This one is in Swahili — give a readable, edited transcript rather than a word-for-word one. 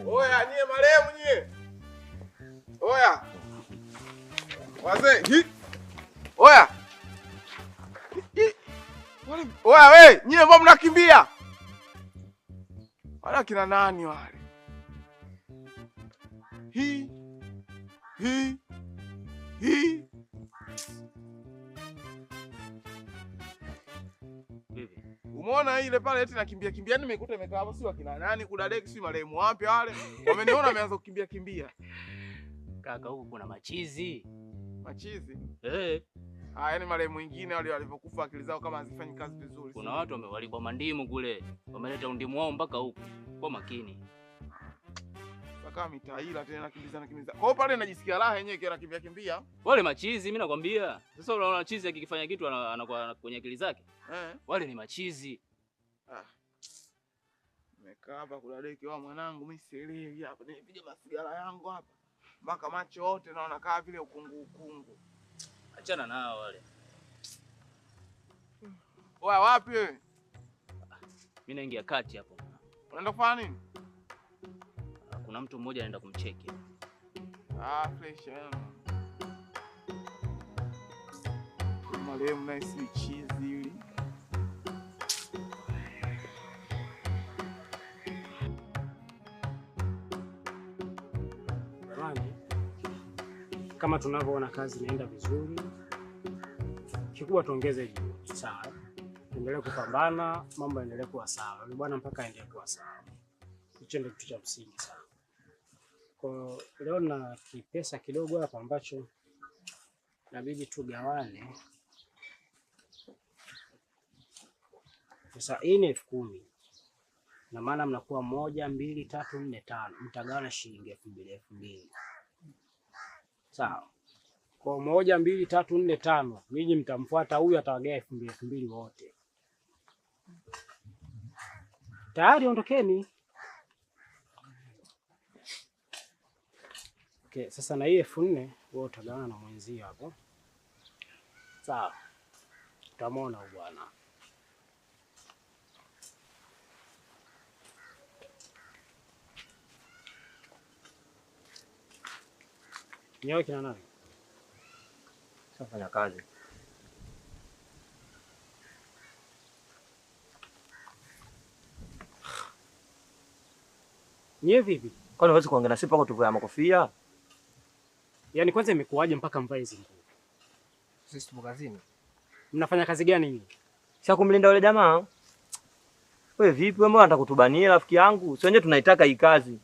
Oya, nyie marehemu nyie. Oya. Wazee, oya. Oya we, nyie mbona mnakimbia? Wala kina nani wale? Hii. Umeona ile pale eti nakimbia nimekuta imekaa hapo, si wakina nani kudadeki, si marehemu wapi wale? Wameniona wameanza kukimbia. Kaka, huku kuna machizi. Machizi? Yaani marehemu mwingine wale walivyokufa akili zao kama hazifanyi kazi vizuri. Kuna watu walikuwa mandimu kule. Wameleta undimu wao mpaka huku. Kwa makini. Kama mitaila tena nakimbiza. Kwa hiyo pale najisikia raha yenyewe kiona kimbia. Wale machizi mimi nakwambia. Sasa unaona chizi akikifanya kitu anakuwa kwenye akili zake. Wale ni machizi. Nimekaa hapa kudadeki wa mwanangu, mimi sielewi hapa. Nipiga masigara yangu hapa. Mpaka macho yote naona kama vile ukungu. Achana nao wale. Oya, wapi wewe? Mimi naingia kati hapo. Unaenda kufanya nini? Kuna mtu mmoja anaenda kumcheki. Fresh yana. Marehemu naye si chizi yule. Kama tunavyoona kazi inaenda vizuri, kikubwa tuongeze juhudi, sawa? Tuendelee kupambana, mambo yaendelee kuwa sawa. Bwana mpaka aendelee kuwa sawa. Hicho ndio kitu cha msingi sana. Kwa leo na kipesa kidogo hapa ambacho inabidi tugawane. Sasa hii ni 10,000. Na maana mnakuwa 1, 2, 3, 4, 5. Mtagawana shilingi 2,000. Sawa. Kwa 1, 2, 3, 4, 5. Mimi mtamfuata huyu atawagawa 2,000 wote. Tayari ondokeni. Okay, sasa na hii 4,000 wewe utagawana na mwenzio hapo. Sawa. Utamwona huyu bwana. Nyoe kina nani? Sasa fanya kazi. Nye vipi? Kwani huwezi kuongea na sisi mpaka tuvae makofia? Yaani kwanza imekuwaje mpaka mvae hizo nguo? Sisi tupo kazini. Mnafanya kazi gani nyinyi? Si kumlinda yule jamaa. Wewe vipi wewe, mbona unataka kutubania rafiki yangu? Si wenyewe tunaitaka hii kazi.